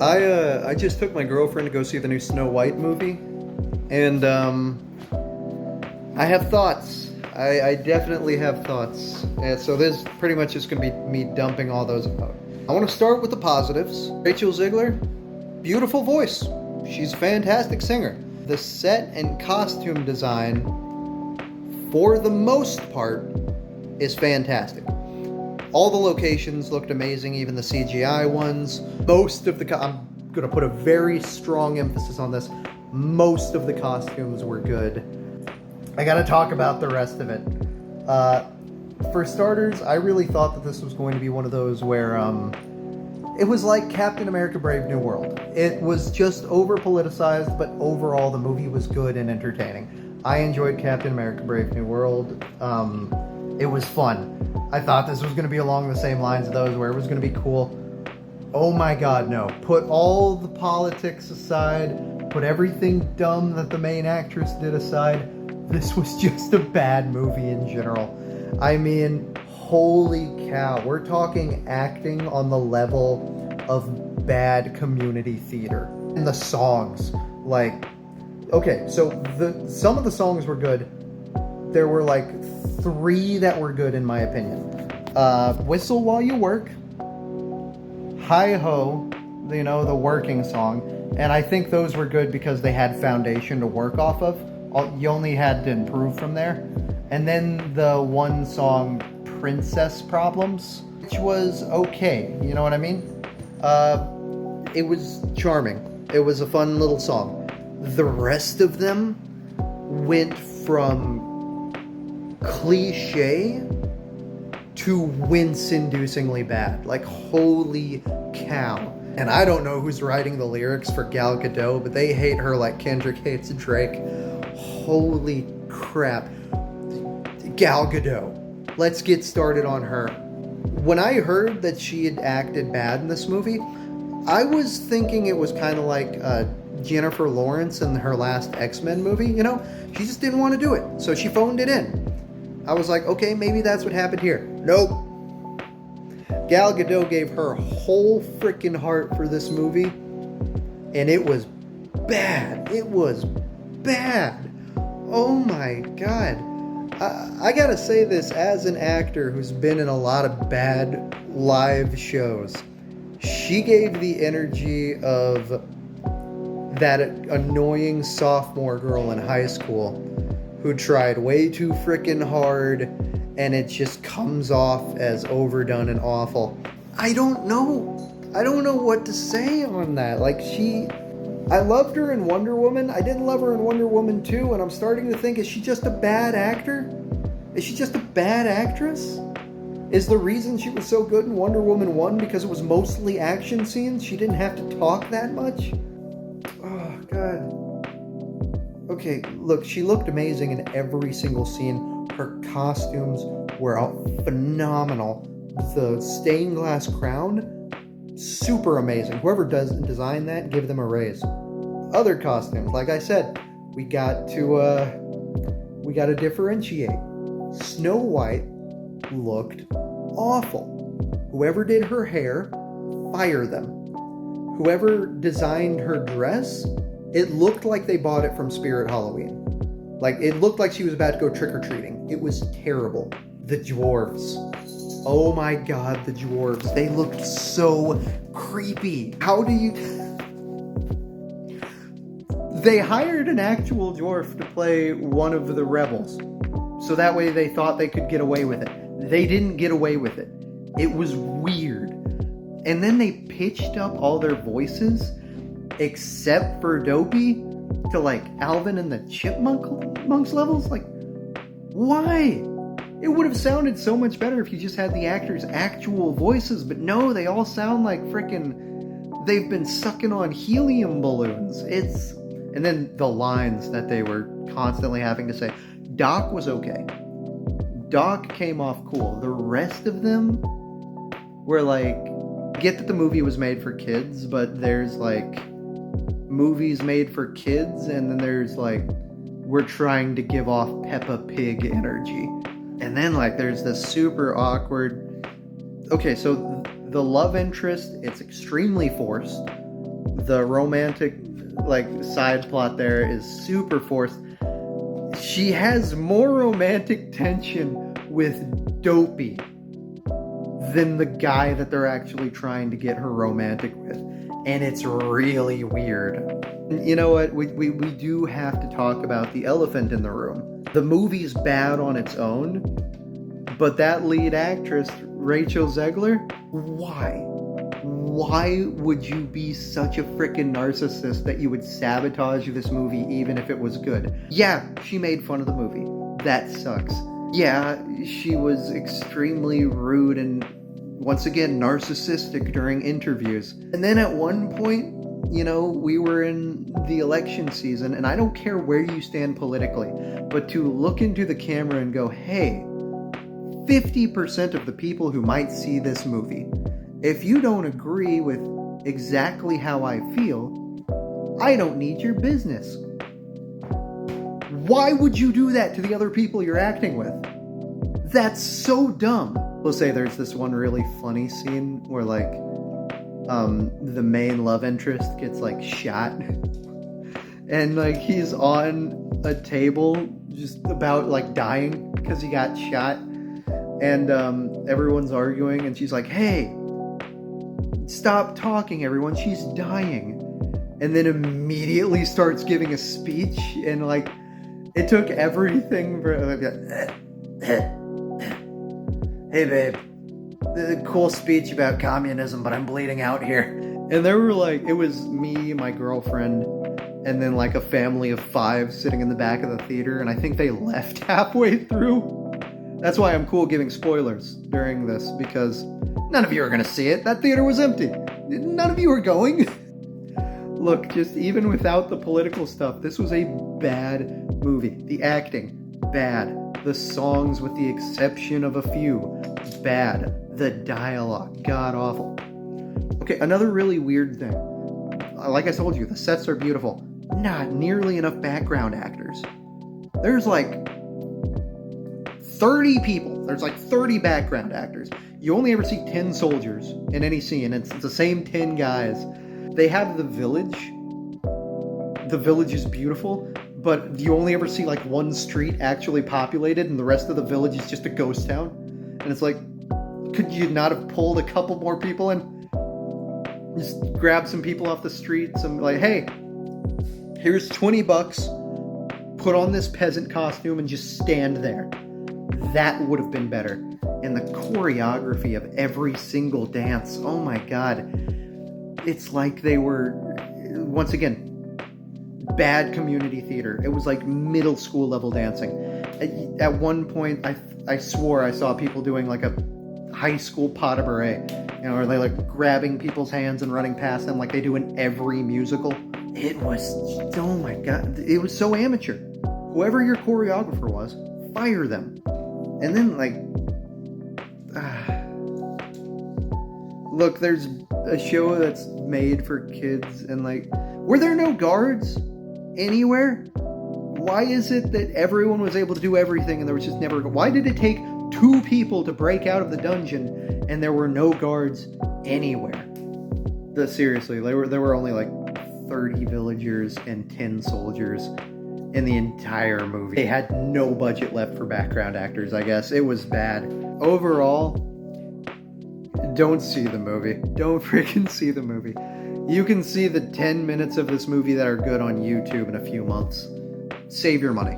I just took my girlfriend to go see the new Snow White movie, and I have thoughts. I definitely have thoughts. And so this pretty much is going to be me dumping all those out. I want to start with the positives. Rachel Ziegler, beautiful voice. She's a fantastic singer. The set and costume design, for the most part, is fantastic. All the locations looked amazing, even the CGI ones. Most of the... I'm going to put a very strong emphasis on this. Most of the costumes were good. I got to talk about the rest of it. For starters, I really thought that this was going to be one of those where it was like Captain America Brave New World. It was just over-politicized, but overall the movie was good and entertaining. I enjoyed Captain America Brave New World. It was fun. I thought this was going to be along the same lines of those, where it was going to be cool. Oh my god, no. Put all the politics aside, put everything dumb that the main actress did aside. This was just a bad movie in general. I mean, holy cow. We're talking acting on the level of bad community theater. And the songs, like... Okay, so some of the songs were good. There were like 3 that were good in my opinion. Whistle While You Work, Hi Ho, you know, the working song. And I think those were good because they had foundation to work off of. You only had to improve from there. And then the one song, Princess Problems, which was okay. You know what I mean? It was charming. It was a fun little song. The rest of them went from cliche to wince-inducingly bad. Like, holy cow. And I don't know who's writing the lyrics for Gal Gadot, but they hate her like Kendrick hates Drake. Holy crap. Gal Gadot. Let's get started on her. When I heard that she had acted bad in this movie, I was thinking it was kind of like Jennifer Lawrence in her last X-Men movie, you know? She just didn't want to do it, so she phoned it in. I was like, okay, maybe that's what happened here. Nope. Gal Gadot gave her whole freaking heart for this movie, and it was bad. It was bad. Oh my god. I gotta say this as an actor who's been in a lot of bad live shows. She gave the energy of that annoying sophomore girl in high school who tried way too freaking hard and it just comes off as overdone and awful. I don't know what to say on that. Like, I loved her in Wonder Woman. I didn't love her in Wonder Woman 2, and I'm starting to think, is she just a bad actor? Is she just a bad actress? Is the reason she was so good in Wonder Woman 1 because it was mostly action scenes? She didn't have to talk that much? Oh, God. Okay, look, she looked amazing in every single scene. Her costumes were phenomenal. The stained glass crown, super amazing. Whoever design that, give them a raise. Other costumes, like I said, we got to differentiate. Snow White looked awful. Whoever did her hair, fire them. Whoever designed her dress, it looked like they bought it from Spirit Halloween. Like, it looked like she was about to go trick-or-treating. It was terrible. The dwarves. Oh my god, the dwarves. They looked so creepy. How do you... They hired an actual dwarf to play one of the rebels. So that way they thought they could get away with it. They didn't get away with it. It was weird. And then they pitched up all their voices, except for Dopey, to like Alvin and the Chipmunks levels. Like, why? It would have sounded so much better if you just had the actors' actual voices, but no, they all sound like frickin' they've been sucking on helium balloons. And then the lines that they were constantly having to say. Doc was okay. Doc came off cool. The rest of them were like, get that the movie was made for kids, but there's like movies made for kids, and then there's like, we're trying to give off Peppa Pig energy. And then like there's this super awkward... Okay, so the love interest, it's extremely forced. The romantic, like, side plot there is super forced. She has more romantic tension with Dopey than the guy that they're actually trying to get her romantic with. And it's really weird. You know what? We do have to talk about the elephant in the room. The movie's bad on its own, but that lead actress, Rachel Zegler, why? Why would you be such a freaking narcissist that you would sabotage this movie even if it was good? Yeah, she made fun of the movie. That sucks. Yeah, she was extremely rude and, once again, narcissistic during interviews. And then at one point, you know, we were in the election season, and I don't care where you stand politically, but to look into the camera and go, hey, 50% of the people who might see this movie, if you don't agree with exactly how I feel, I don't need your business. Why would you do that to the other people you're acting with? That's so dumb. We'll say there's this one really funny scene where, like, the main love interest gets, like, shot. And, like, he's on a table just about, like, dying because he got shot. And everyone's arguing, and she's like, hey, stop talking, everyone, she's dying. And then immediately starts giving a speech, and, like, it took everything for, hey babe, cool speech about communism, but I'm bleeding out here. And there were, like, it was me, my girlfriend, and then, like, a family of 5 sitting in the back of the theater, and I think they left halfway through. That's why I'm cool giving spoilers during this, because none of you are going to see it. That theater was empty. None of you are going. Look, just even without the political stuff, this was a bad movie. The acting, bad. The songs, with the exception of a few, bad. The dialogue, god-awful. Okay, another really weird thing. Like I told you, the sets are beautiful. Not nearly enough background actors. There's like 30 people. There's like 30 background actors. You only ever see 10 soldiers in any scene. It's the same 10 guys. They have the village. The village is beautiful, but you only ever see like one street actually populated, and the rest of the village is just a ghost town. And it's like, could you not have pulled a couple more people in? Just grab some people off the streets and like, hey, here's $20. Put on this peasant costume and just stand there. That would have been better. And the choreography of every single dance, oh my god. It's like they were, once again, bad community theater. It was like middle school level dancing. At one point, I swore I saw people doing like a high school pas de bourrée. You know, are they like grabbing people's hands and running past them like they do in every musical? It was, oh my god, it was so amateur. Whoever your choreographer was, fire them. And then, like, look, there's a show that's made for kids, and like, were there no guards anywhere? Why is it that everyone was able to do everything and there was just never, why did it take 2 people to break out of the dungeon and there were no guards anywhere? Seriously, there were only like 30 villagers and 10 soldiers in the entire movie. They had no budget left for background actors, I guess. It was bad. Overall, don't see the movie. Don't freaking see the movie. You can see the 10 minutes of this movie that are good on YouTube in a few months. Save your money.